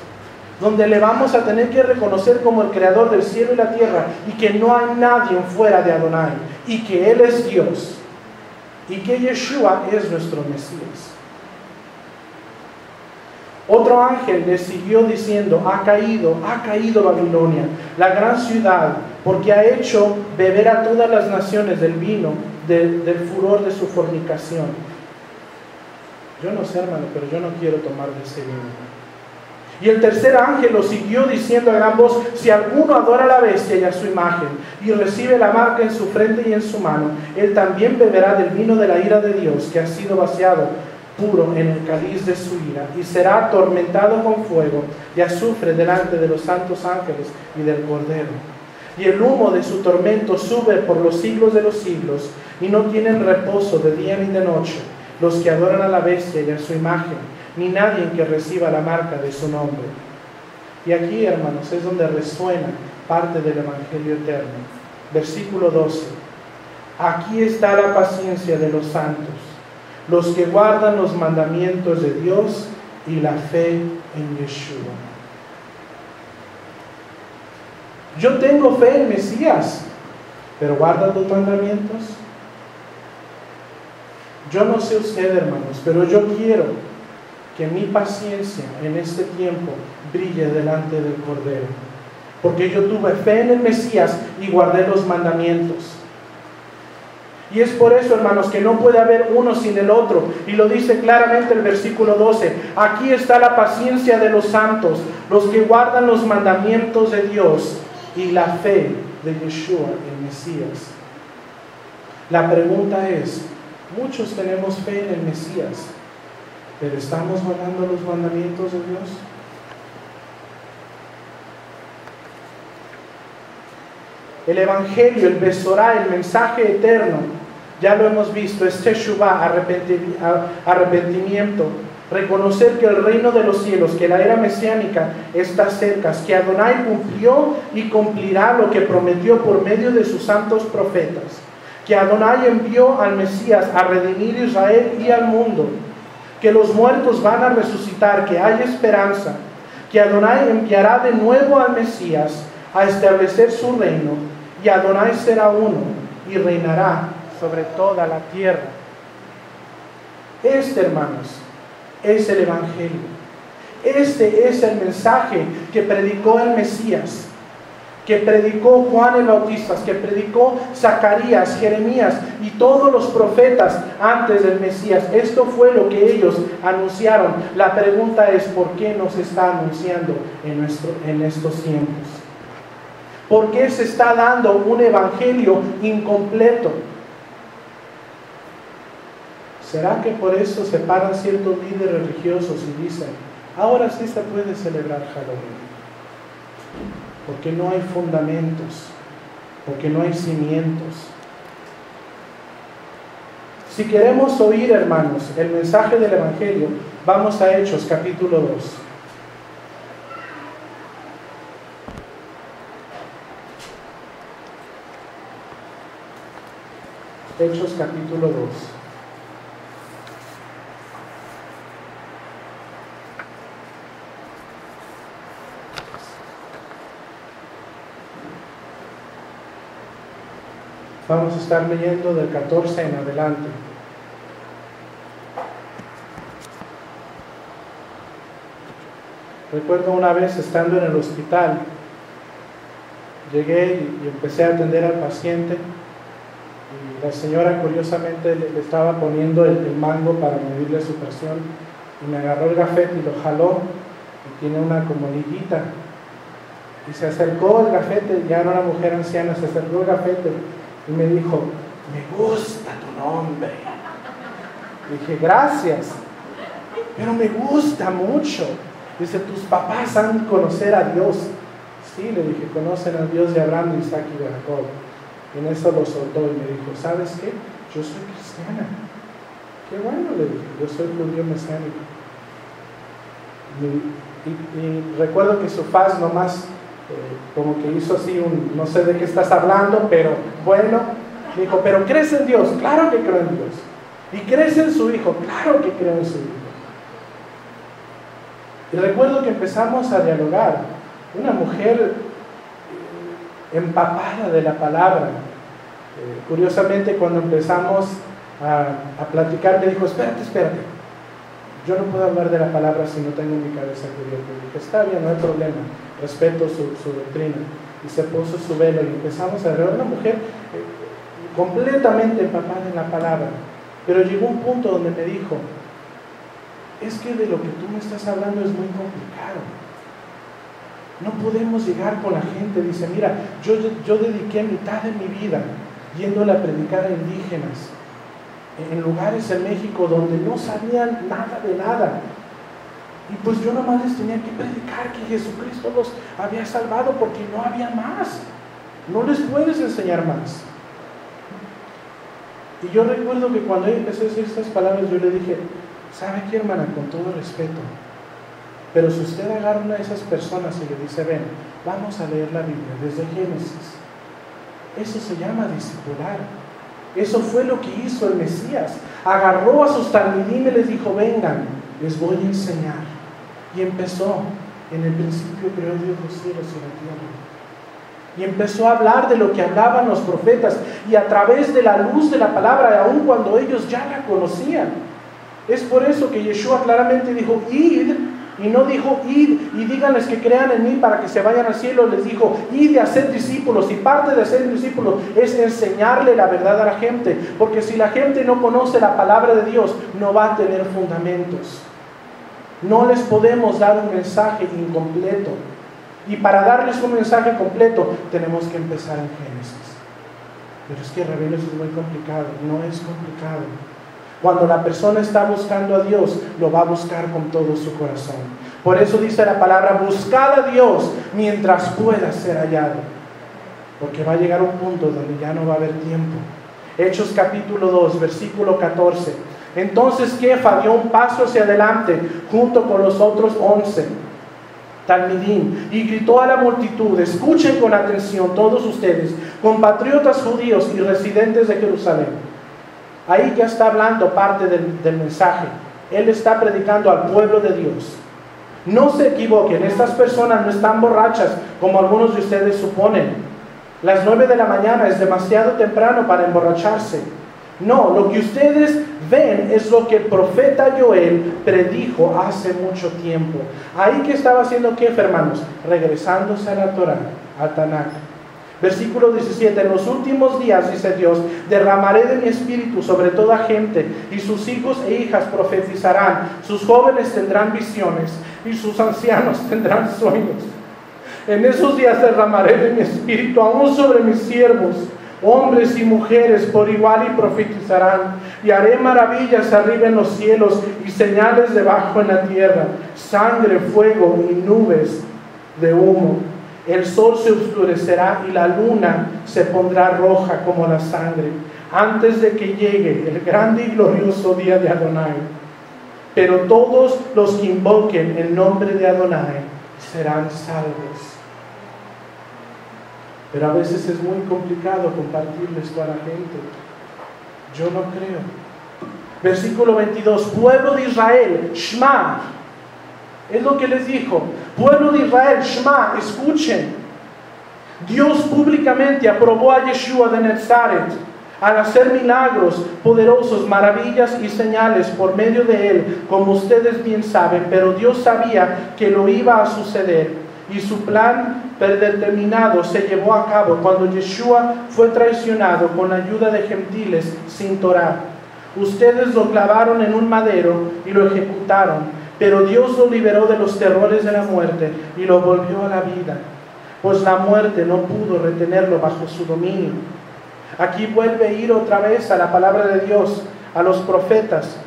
donde le vamos a tener que reconocer como el creador del cielo y la tierra, y que no hay nadie fuera de Adonai, y que Él es Dios, y que Yeshua es nuestro Mesías. Otro ángel le siguió diciendo: ha caído Babilonia, la gran ciudad, porque ha hecho beber a todas las naciones del vino del furor de su fornicación. Yo no sé, hermano, pero yo no quiero tomar de ese vino. Y el tercer ángel lo siguió diciendo a gran voz: si alguno adora a la bestia y a su imagen, y recibe la marca en su frente y en su mano, él también beberá del vino de la ira de Dios, que ha sido vaciado puro en el cáliz de su ira, y será atormentado con fuego y azufre delante de los santos ángeles y del Cordero. Y el humo de su tormento sube por los siglos de los siglos, y no tienen reposo de día ni de noche los que adoran a la bestia y a su imagen, ni nadie que reciba la marca de su nombre. Y aquí, hermanos, es donde resuena parte del Evangelio eterno. Versículo 12. Aquí está la paciencia de los santos, los que guardan los mandamientos de Dios y la fe en Yeshua. Yo tengo fe en Mesías, pero ¿guardas los mandamientos? Yo no sé usted, hermanos, pero yo quiero que mi paciencia en este tiempo brille delante del Cordero, porque yo tuve fe en el Mesías y guardé los mandamientos. Y es por eso, hermanos, que no puede haber uno sin el otro. Y lo dice claramente el versículo 12. Aquí está la paciencia de los santos, los que guardan los mandamientos de Dios y la fe de Yeshua, el Mesías. La pregunta es, muchos tenemos fe en el Mesías, pero ¿estamos guardando los mandamientos de Dios? El Evangelio, el Besorá, el mensaje eterno, ya lo hemos visto, es Teshuvah, arrepentimiento, reconocer que el reino de los cielos, que la era mesiánica está cerca, que Adonai cumplió y cumplirá lo que prometió por medio de sus santos profetas, que Adonai envió al Mesías a redimir a Israel y al mundo, que los muertos van a resucitar, que hay esperanza, que Adonai enviará de nuevo al Mesías a establecer su reino, y Adonai será uno y reinará sobre toda la tierra. Este, hermanos, es el Evangelio. Este es el mensaje que predicó el Mesías, que predicó Juan el Bautista, que predicó Zacarías, Jeremías y todos los profetas antes del Mesías. Esto fue lo que ellos anunciaron. La pregunta es, ¿por qué nos está anunciando en estos tiempos? ¿Por qué se está dando un evangelio incompleto? ¿Será que por eso se paran ciertos líderes religiosos y dicen, ahora sí se puede celebrar Halloween? Porque no hay fundamentos, porque no hay cimientos. Si queremos oír, hermanos, el mensaje del evangelio, vamos a Hechos capítulo 2. Hechos capítulo 2. Vamos a estar leyendo del 14 en adelante. Recuerdo una vez estando en el hospital, llegué y empecé a atender al paciente. Y la señora curiosamente le estaba poniendo el mango para medirle su presión, y me agarró el gafete y lo jaló, y tiene una como liguita, y se acercó el gafete, ya era una mujer anciana, se acercó el gafete y me dijo, me gusta tu nombre. Dije, gracias, pero me gusta mucho. Dice, tus papás han de conocer a Dios. Sí, le dije, conocen a Dios de Abraham, de Isaac y de Jacob. En eso lo soltó y me dijo, ¿sabes qué? Yo soy cristiana. Qué bueno, le dije, yo soy judío mesiánico. Y recuerdo que su faz nomás como que hizo así no sé de qué estás hablando, pero bueno. Me dijo, ¿pero crees en Dios? Claro que creo en Dios. ¿Y crees en su Hijo? Claro que creo en su Hijo. Y recuerdo que empezamos a dialogar. Una mujer empapada de la palabra. Curiosamente, cuando empezamos a platicar, me dijo, espérate. Yo no puedo hablar de la palabra si no tengo mi cabeza cubierta. Y dije, está bien, no hay problema, respeto su doctrina. Y se puso su velo y empezamos a ver una mujer completamente empapada en la palabra. Pero llegó un punto donde me dijo, es que de lo que tú me estás hablando es muy complicado. No podemos llegar con la gente. Dice, mira, yo dediqué mitad de mi vida yéndole a predicar a indígenas en lugares en México donde no sabían nada de nada. Y pues yo nomás les tenía que predicar que Jesucristo los había salvado porque no había más. No les puedes enseñar más. Y yo recuerdo que cuando empecé a decir estas palabras, yo le dije, ¿sabe qué, hermana? Con todo respeto, pero si usted agarra una de esas personas y le dice, ven, vamos a leer la Biblia desde Génesis, eso se llama discipular. Eso fue lo que hizo el Mesías. Agarró a sus talmidim y les dijo, vengan, les voy a enseñar. Y empezó, en el principio creó Dios los cielos y la tierra. Y empezó a hablar de lo que hablaban los profetas, y a través de la luz de la palabra, aun cuando ellos ya la conocían. Es por eso que Yeshua claramente dijo, id, y no dijo, id y díganles que crean en mí para que se vayan al cielo. Les dijo, id y hacer discípulos, y parte de ser discípulos es enseñarle la verdad a la gente, porque si la gente no conoce la palabra de Dios, no va a tener fundamentos. No les podemos dar un mensaje incompleto. Y para darles un mensaje completo, tenemos que empezar en Génesis. Pero es que Rebeldes es muy complicado. No es complicado. Cuando la persona está buscando a Dios, lo va a buscar con todo su corazón. Por eso dice la palabra, buscad a Dios mientras pueda ser hallado. Porque va a llegar un punto donde ya no va a haber tiempo. Hechos capítulo 2, versículo 14. Entonces Kefa dio un paso hacia adelante junto con los otros 11 talmidim y gritó a la multitud, escuchen con atención todos ustedes, compatriotas judíos y residentes de Jerusalén. Ahí ya está hablando parte del mensaje. Él está predicando al pueblo de Dios. No se equivoquen, estas personas no están borrachas como algunos de ustedes suponen. Las 9 de la mañana es demasiado temprano para emborracharse. No, lo que ustedes ven es lo que el profeta Joel predijo hace mucho tiempo. Ahí que estaba haciendo, ¿qué, hermanos? Regresándose a la Torah, al Tanakh. Versículo 17, en los últimos días, dice Dios, derramaré de mi espíritu sobre toda gente, y sus hijos e hijas profetizarán, sus jóvenes tendrán visiones, y sus ancianos tendrán sueños. En esos días derramaré de mi espíritu aún sobre mis siervos, hombres y mujeres por igual, y profetizarán, y haré maravillas arriba en los cielos y señales debajo en la tierra, sangre, fuego y nubes de humo. El sol se oscurecerá y la luna se pondrá roja como la sangre, antes de que llegue el grande y glorioso día de Adonai. Pero todos los que invoquen el nombre de Adonai serán salvos. Pero a veces es muy complicado compartirle esto a la gente. Yo no creo. Versículo 22, pueblo de Israel, Shema. Es lo que les dijo. Pueblo de Israel, Shema, escuchen. Dios públicamente aprobó a Yeshua de Nazaret al hacer milagros poderosos, maravillas y señales por medio de él, como ustedes bien saben. Pero Dios sabía que lo iba a suceder. Y su plan predeterminado se llevó a cabo cuando Yeshua fue traicionado con la ayuda de gentiles sin Torah. Ustedes lo clavaron en un madero y lo ejecutaron, pero Dios lo liberó de los terrores de la muerte y lo volvió a la vida, pues la muerte no pudo retenerlo bajo su dominio. Aquí vuelve a ir otra vez a la palabra de Dios, a los profetas.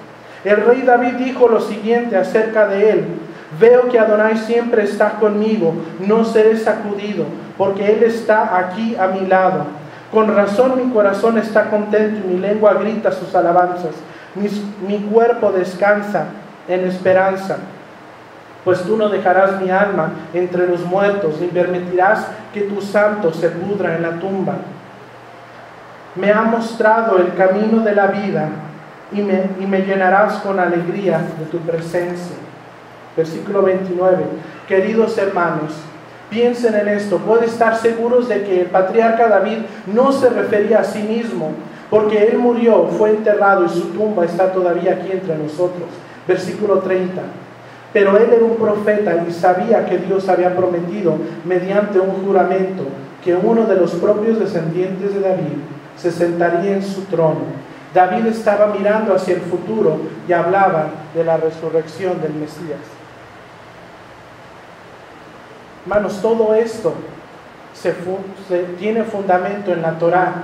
El rey David dijo lo siguiente acerca de él: veo que Adonai siempre está conmigo, no seré sacudido, porque Él está aquí a mi lado. Con razón mi corazón está contento y mi lengua grita sus alabanzas. Mi cuerpo descansa en esperanza, pues tú no dejarás mi alma entre los muertos, ni permitirás que tu santo se pudra en la tumba. Me ha mostrado el camino de la vida y me llenarás con alegría de tu presencia. Versículo 29. Queridos hermanos, piensen en esto. Pueden estar seguros de que el patriarca David no se refería a sí mismo, porque él murió, fue enterrado y su tumba está todavía aquí entre nosotros. Versículo 30. Pero él era un profeta y sabía que Dios había prometido mediante un juramento que uno de los propios descendientes de David se sentaría en su trono. David estaba mirando hacia el futuro y hablaba de la resurrección del Mesías. Hermanos, todo esto se tiene fundamento en la Torá.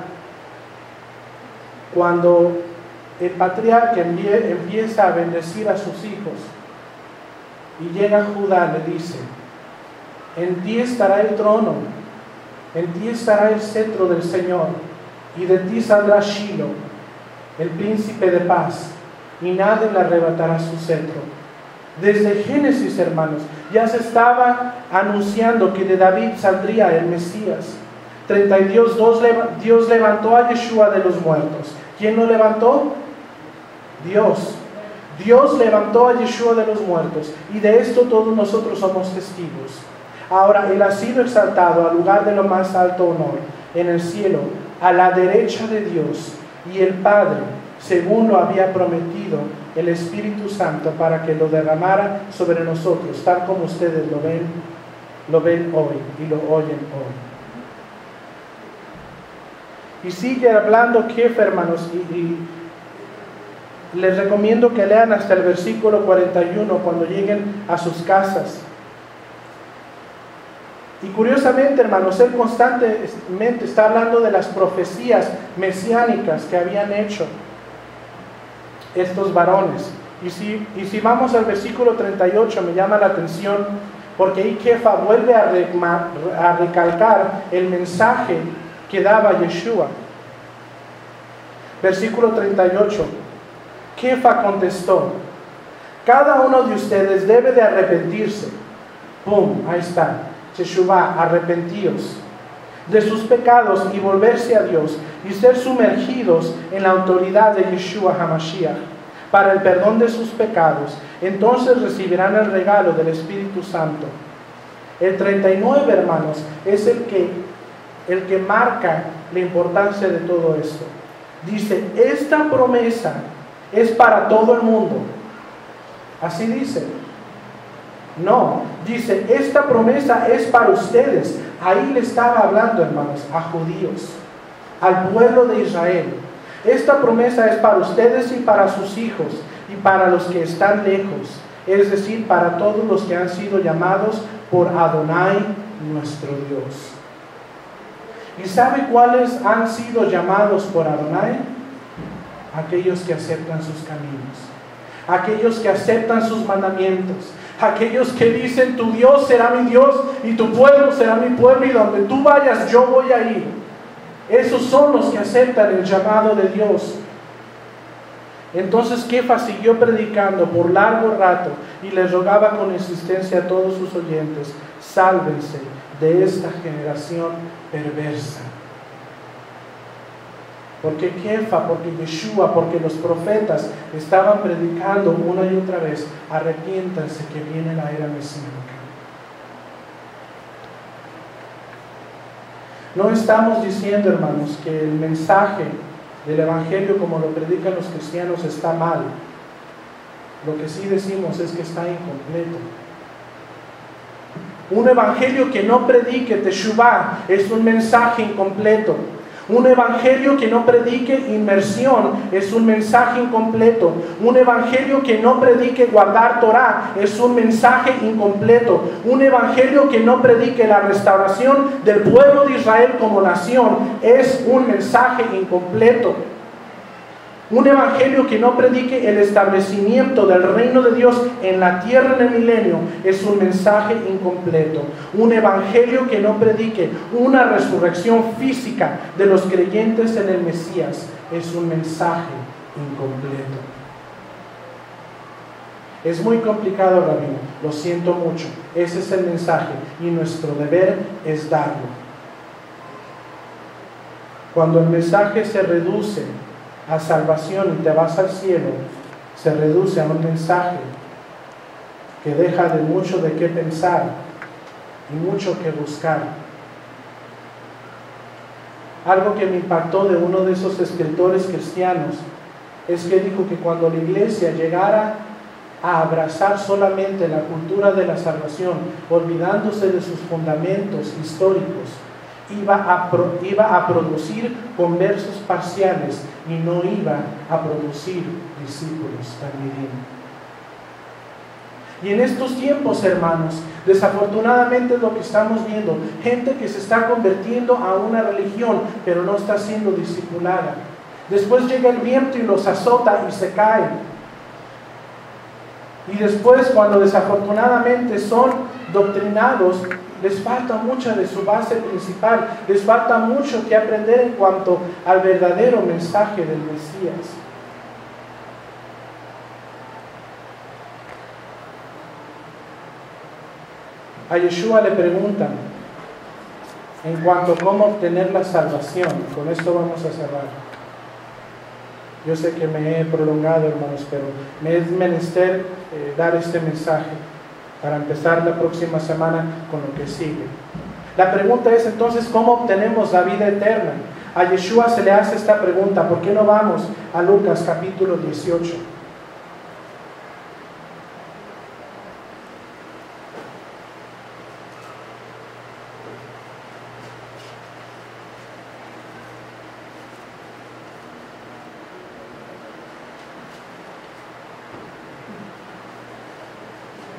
Cuando el patriarca empieza a bendecir a sus hijos. Y llega Judá, le dice: en ti estará el trono, en ti estará el cetro del Señor, y de ti saldrá Shilo, el príncipe de paz, y nadie le arrebatará su cetro. Desde Génesis, hermanos, ya se estaba anunciando que de David saldría el Mesías. 32, Dios levantó a Yeshua de los muertos. ¿Quién lo levantó? Dios. Dios levantó a Yeshua de los muertos, y de esto todos nosotros somos testigos. Ahora Él ha sido exaltado al lugar de lo más alto honor en el cielo, a la derecha de Dios, y el Padre, según lo había prometido, el Espíritu Santo, para que lo derramara sobre nosotros, tal como ustedes lo ven hoy y lo oyen hoy. Y sigue hablando Kefa, hermanos, y les recomiendo que lean hasta el versículo 41 cuando lleguen a sus casas. Y curiosamente, hermanos, él constantemente está hablando de las profecías mesiánicas que habían hecho estos varones. Y si vamos al versículo 38, me llama la atención, porque ahí Kefa vuelve a recalcar el mensaje que daba Yeshua. Versículo 38. Kefa contestó: cada uno de ustedes debe de arrepentirse. ¡Pum! Ahí está. Teshuvá, arrepentíos de sus pecados y volverse a Dios y ser sumergidos en la autoridad de Yeshua HaMashiach para el perdón de sus pecados. Entonces recibirán el regalo del Espíritu Santo. El 39, hermanos, es el que marca la importancia de todo esto. Dice: esta promesa es para todo el mundo. Así dice. No, dice: esta promesa es para ustedes. Ahí le estaba hablando, hermanos, a judíos, al pueblo de Israel. Esta promesa es para ustedes y para sus hijos y para los que están lejos, es decir, para todos los que han sido llamados por Adonai, nuestro Dios. ¿Y sabe cuáles han sido llamados por Adonai? Aquellos que aceptan sus caminos, aquellos que aceptan sus mandamientos, aquellos que dicen: tu Dios será mi Dios y tu pueblo será mi pueblo, y donde tú vayas yo voy a ir. Esos son los que aceptan el llamado de Dios. Entonces Kefa siguió predicando por largo rato y les rogaba con insistencia a todos sus oyentes: sálvense de esta generación perversa. Porque Kefa, porque Yeshua, porque los profetas estaban predicando una y otra vez: arrepiéntanse que viene la era mesiánica. No estamos diciendo, hermanos, que el mensaje del Evangelio como lo predican los cristianos está mal. Lo que sí decimos es que está incompleto. Un evangelio que no predique Teshuvá es un mensaje incompleto. Un evangelio que no predique inmersión es un mensaje incompleto. Un evangelio que no predique guardar Torah es un mensaje incompleto. Un evangelio que no predique la restauración del pueblo de Israel como nación es un mensaje incompleto. Un evangelio que no predique el establecimiento del reino de Dios en la tierra en el milenio es un mensaje incompleto. Un evangelio que no predique una resurrección física de los creyentes en el Mesías es un mensaje incompleto. Es muy complicado, rabino, lo siento mucho. Ese es el mensaje y nuestro deber es darlo. Cuando el mensaje se reduce a salvación y te vas al cielo, se reduce a un mensaje que deja de mucho de qué pensar y mucho que buscar. Algo que me impactó de uno de esos escritores cristianos es que dijo que cuando la iglesia llegara a abrazar solamente la cultura de la salvación, olvidándose de sus fundamentos históricos, iba a producir conversos parciales y no iba a producir discípulos talmidim. Y en estos tiempos, hermanos, desafortunadamente es lo que estamos viendo: gente que se está convirtiendo a una religión pero no está siendo discipulada, Después llega el viento y los azota y se caen. Y después, cuando desafortunadamente son doctrinados, les falta mucha de su base principal, les falta mucho que aprender en cuanto al verdadero mensaje del Mesías. A Yeshua le preguntan en cuanto a cómo obtener la salvación. Con esto vamos a cerrar. Yo sé que me he prolongado, hermanos, pero me es menester dar este mensaje para empezar la próxima semana con lo que sigue. La pregunta es entonces, ¿cómo obtenemos la vida eterna? A Yeshua se le hace esta pregunta. ¿Por qué no vamos a Lucas capítulo 18?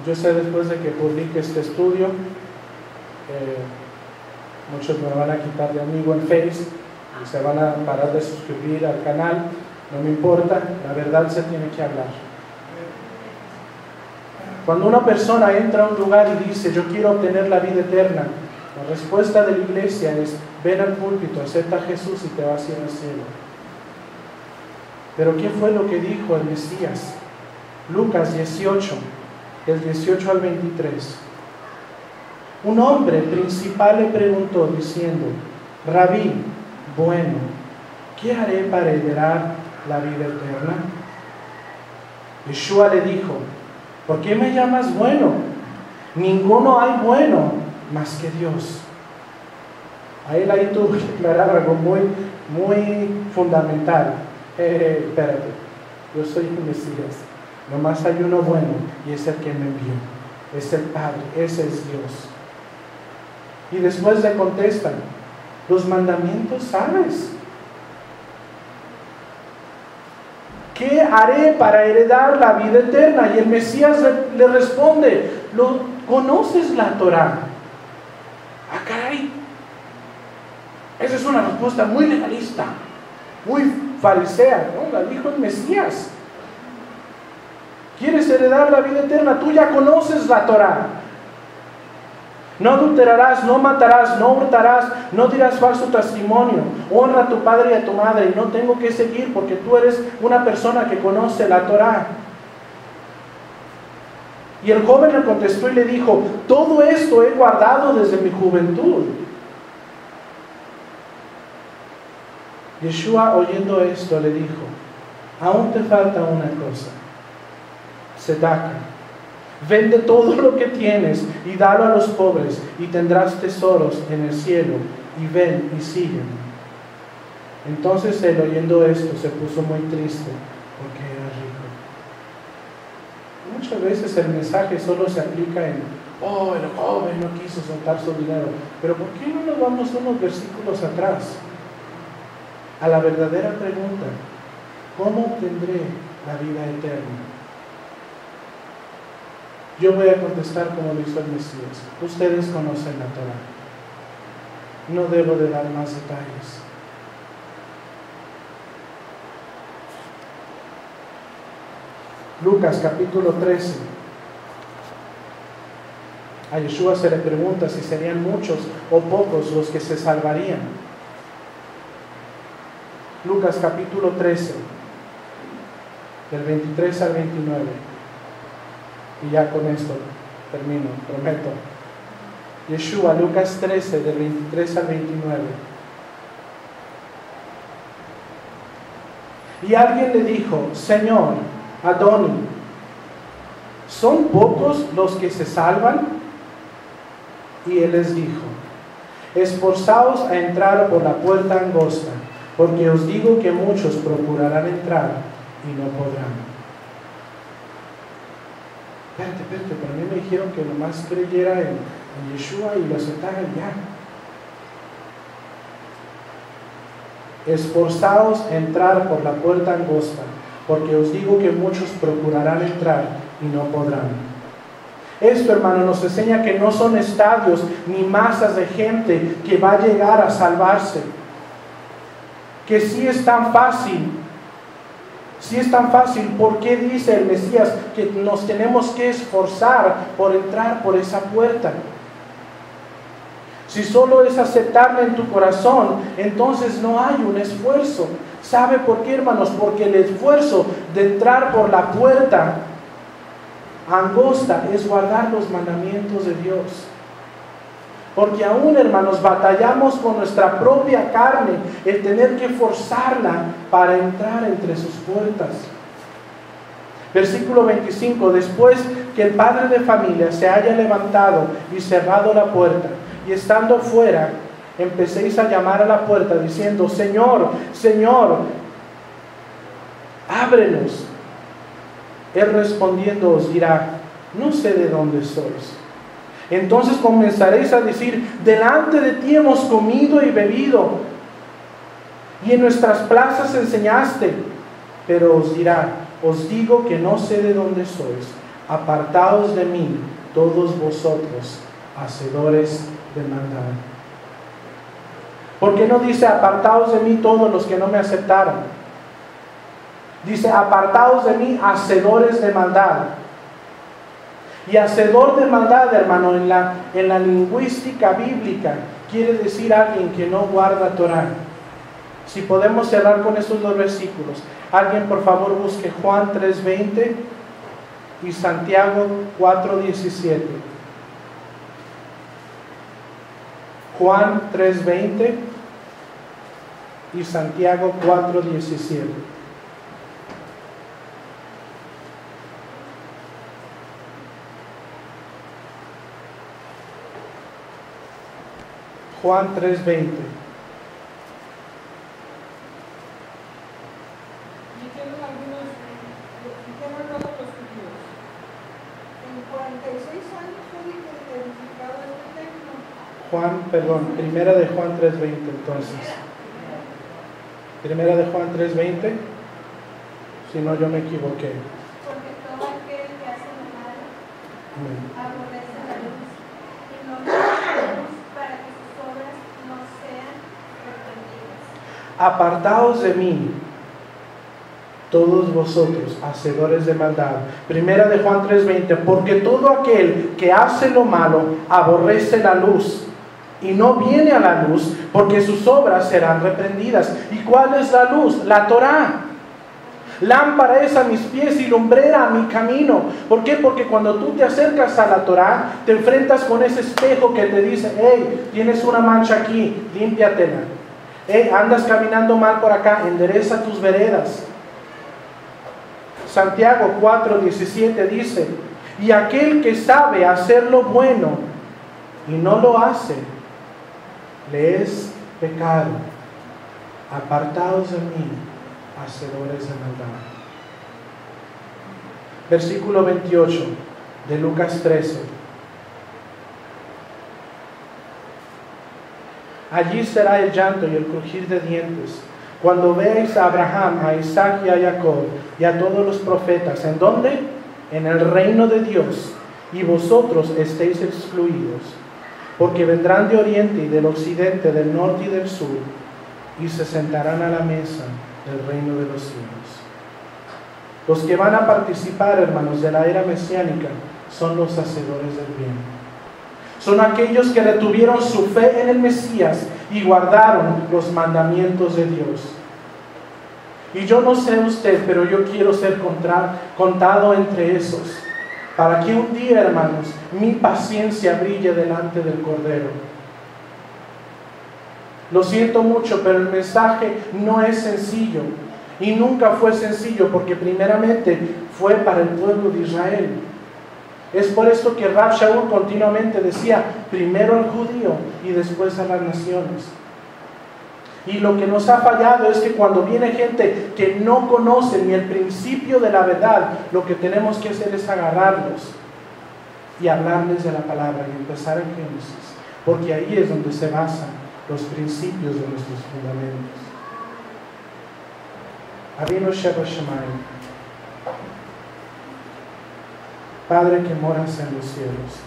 Yo sé, después de que publique este estudio, muchos me van a quitar de amigo en Face y se van a parar de suscribir al canal. No me importa, la verdad se tiene que hablar. Cuando una persona entra a un lugar y dice, yo quiero obtener la vida eterna, la respuesta de la iglesia es, ven al púlpito, acepta a Jesús y te vas a ir al cielo. Pero ¿qué fue lo que dijo el Mesías? Lucas 18. Del 18 al 23. Un hombre principal le preguntó diciendo, Rabí, bueno, ¿qué haré para heredar la vida eterna? Yeshua le dijo, ¿por qué me llamas bueno? Ninguno hay bueno más que Dios. A él ahí tuvo que aclarar algo muy fundamental. Espérate, yo soy el Mesías. Nomás hay uno bueno y es el que me envió. Es el Padre, ese es Dios. Y después le contestan, los mandamientos sabes. ¿Qué haré para heredar la vida eterna? Y el Mesías le responde, ¿conoces la Torá? Ah, caray. Esa es una respuesta muy legalista, muy farisea, ¿no? La dijo el Mesías. ¿Quieres heredar la vida eterna? Tú ya conoces la Torá. No adulterarás, no matarás, no hurtarás, no dirás falso testimonio. Honra a tu padre y a tu madre. Y no tengo que seguir porque tú eres una persona que conoce la Torá. Y el joven le contestó y le dijo, todo esto he guardado desde mi juventud. Yeshua, oyendo esto, le dijo, aún te falta una cosa. Sedaka, vende todo lo que tienes y dalo a los pobres y tendrás tesoros en el cielo, y ven y sígueme. Entonces él, oyendo esto, se puso muy triste porque era rico. Muchas veces el mensaje solo se aplica en, oh, el joven no quiso soltar su dinero, pero ¿por qué no nos vamos unos versículos atrás a la verdadera pregunta? ¿Cómo obtendré la vida eterna? Yo voy a contestar como lo hizo el Mesías. Ustedes conocen la Torá. No debo de dar más detalles. Lucas capítulo 13. A Yeshua se le pregunta si serían muchos o pocos los que se salvarían. Lucas capítulo 13, del 23 al 29. Y ya con esto termino, prometo. Yeshua, Lucas 13, del 23 al 29. Y alguien le dijo, Señor, Adoni, ¿son pocos los que se salvan? Y él les dijo, esforzaos a entrar por la puerta angosta, porque os digo que muchos procurarán entrar y no podrán. Espérate, pero a mí me dijeron que nomás creyera en Yeshua y lo aceptara ya. Esforzaos a entrar por la puerta angosta, porque os digo que muchos procurarán entrar y no podrán. Esto, hermano, nos enseña que no son estadios ni masas de gente que va a llegar a salvarse. que sí es tan fácil. Si es tan fácil, ¿por qué dice el Mesías que nos tenemos que esforzar por entrar por esa puerta? Si solo es aceptarla en tu corazón, entonces no hay un esfuerzo. ¿Sabe por qué, hermanos? Porque el esfuerzo de entrar por la puerta angosta es guardar los mandamientos de Dios. Porque aún, hermanos, batallamos con nuestra propia carne, el tener que forzarla para entrar entre sus puertas. Versículo 25, después que el padre de familia se haya levantado y cerrado la puerta, y estando fuera, empecéis a llamar a la puerta diciendo, Señor, Señor, ábrenos. Él respondiendo os dirá, no sé de dónde sois. Entonces comenzaréis a decir, delante de ti hemos comido y bebido, y en nuestras plazas enseñaste. Pero os dirá, os digo que no sé de dónde sois, apartaos de mí, todos vosotros, hacedores de maldad. ¿Por qué no dice, apartaos de mí todos los que no me aceptaron? Dice, apartaos de mí, hacedores de maldad. Y hacedor de maldad, hermano, en la lingüística bíblica, quiere decir alguien que no guarda Torah. Si podemos cerrar con estos dos versículos. Alguien, por favor, busque Juan 3:20 y Santiago 4:17. Juan 3:20 y Santiago 4:17. Juan 3:20. Dijeron los judíos, en 46 años fue edificado este templo. Primera de Juan 3:20 entonces. Primera de Juan 3:20. Si no, yo me equivoqué. Porque todo aquel que hace lo malo Amén. aborrece la luz y no quiere la luz para que sus obras no sean reprendidas. Apartaos de mí, todos vosotros, hacedores de maldad. Primera de Juan 3:20, porque todo aquel que hace lo malo aborrece la luz y no viene a la luz, porque sus obras serán reprendidas. ¿Y cuál es la luz? La Torá. Lámpara es a mis pies y lumbrera a mi camino. ¿Por qué? Porque cuando tú te acercas a la Torá, te enfrentas con ese espejo que te dice, hey, tienes una mancha aquí, límpiatela. Hey, andas caminando mal por acá, endereza tus veredas. Santiago 4:17 dice, y aquel que sabe hacer lo bueno y no lo hace, le es pecado. Apartaos de mí, hacedores de maldad. Versículo 28 de Lucas 13. Allí será el llanto y el crujir de dientes, cuando veáis a Abraham, a Isaac y a Jacob y a todos los profetas. ¿En dónde? En el reino de Dios, y vosotros estéis excluidos, porque vendrán de oriente y del occidente, del norte y del sur, y se sentarán a la mesa del reino de los cielos. Los que van a participar, hermanos, de la era mesiánica son los hacedores del bien. Son aquellos que retuvieron su fe en el Mesías y guardaron los mandamientos de Dios. Y yo no sé usted, pero yo quiero ser contado entre esos, para que un día, hermanos, mi paciencia brille delante del Cordero. Lo siento mucho, pero el mensaje no es sencillo. Y nunca fue sencillo, porque primeramente fue para el pueblo de Israel. Es por esto que Rab Shaul continuamente decía, primero al judío y después a las naciones. Y lo que nos ha fallado es que cuando viene gente que no conoce ni el principio de la verdad, lo que tenemos que hacer es agarrarlos y hablarles de la palabra y empezar en Génesis, porque ahí es donde se basan los principios de nuestros fundamentos. Avinu Sheba Shemayim. Padre que moras en los cielos,